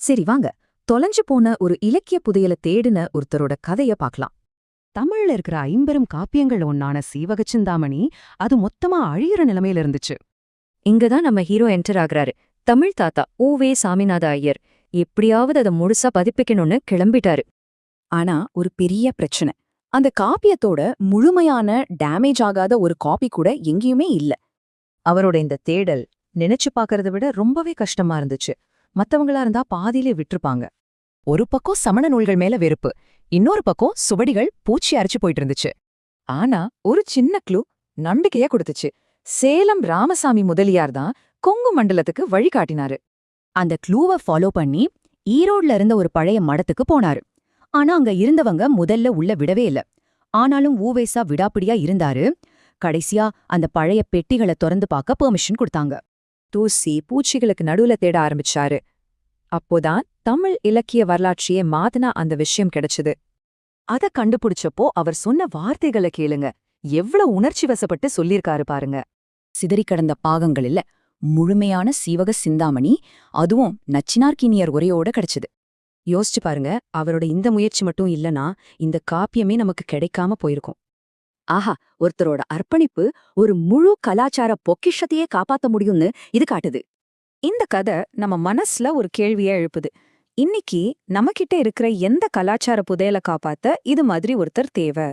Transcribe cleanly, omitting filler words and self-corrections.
சரி வாங்க, தொலைஞ்சு போன ஒரு இலக்கிய புதையல தேடின ஒருத்தரோட கதைய பார்க்கலாம். தமிழ்ல இருக்கிற ஐம்பெரும் காப்பியங்கள் ஒன்னான சீவகச்சிந்தாமணி அது மொத்தமா அழியிற நிலைமையில இருந்துச்சு. இங்கதான் நம்ம ஹீரோ என்டர் ஆகுறாரு. தமிழ் தாத்தா ஓவே சாமிநாத ஐயர் எப்படியாவது அதை முழுசா பதிப்பிக்கணும்னு கிளம்பிட்டாரு. ஆனா ஒரு பெரிய பிரச்சனை, அந்த காப்பியத்தோட முழுமையான டேமேஜ் ஆகாத ஒரு காப்பி கூட எங்கேயுமே இல்ல. அவரோட இந்த தேடல் நினைச்சு பார்க்கறத விட ரொம்பவே கஷ்டமா இருந்துச்சு. மத்தவங்களா இருந்தா பாதியிலே விட்டுருப்பாங்க. ஒரு பக்கம் சமண நூல்கள் மேல வெறுப்பு, இன்னொரு பக்கம் சுவடிகள் பூச்சி அரைச்சு போயிட்டு இருந்துச்சு. ஆனா ஒரு சின்ன க்ளூ நம்பிக்கைய கொடுத்துச்சு. சேலம் ராமசாமி முதலியார் தான் கொங்கு மண்டலத்துக்கு வழிகாட்டினாரு. அந்த க்ளூவை ஃபாலோ பண்ணி ஈரோட்ல இருந்த ஒரு பழைய மடத்துக்கு போனாரு. ஆனா அங்க இருந்தவங்க முதல்ல உள்ள விடவே இல்ல. ஆனாலும் ஊவேசா விடாப்பிடியா இருந்தாரு. கடைசியா அந்த பழைய பெட்டிகளை திறந்து பார்க்க பெர்மிஷன் கொடுத்தாங்க. தூசி பூச்சிகளுக்கு நடுவுல தேட ஆரம்பிச்சாரு. அப்போதான் தமிழ் இலக்கிய வரலாற்றையே மாத்தினா அந்த விஷயம் கிடைச்சது. அத கண்டுபிடிச்சப்போ அவர் சொன்ன வார்த்தைகளை கேளுங்க, எவ்வளவு உணர்ச்சி வசப்பட்டு சொல்லிருக்காரு பாருங்க. சிதறி கடந்த பாகங்கள் இல்ல, முழுமையான சீவக சிந்தாமணி, அதுவும் நச்சினார்கினியர் உரையோட கிடைச்சது. யோசிச்சு பாருங்க, அவரோட இந்த முயற்சி மட்டும் இல்லனா இந்த காப்பியமே நமக்கு கிடைக்காம போயிருக்கும். ஆஹா, ஒருத்தரோட அர்ப்பணிப்பு ஒரு முழு கலாச்சார பொக்கிஷத்தையே காப்பாத்த முடியும்னு இது காட்டுது. இந்த கதை நம்ம மனசுல ஒரு கேள்வியை எழுப்புது. இன்னைக்கு நம்மகிட்ட இருக்கிற எந்த கலாச்சார புதையலை காப்பாத்த இது மாதிரி ஒருத்தர் தேவை?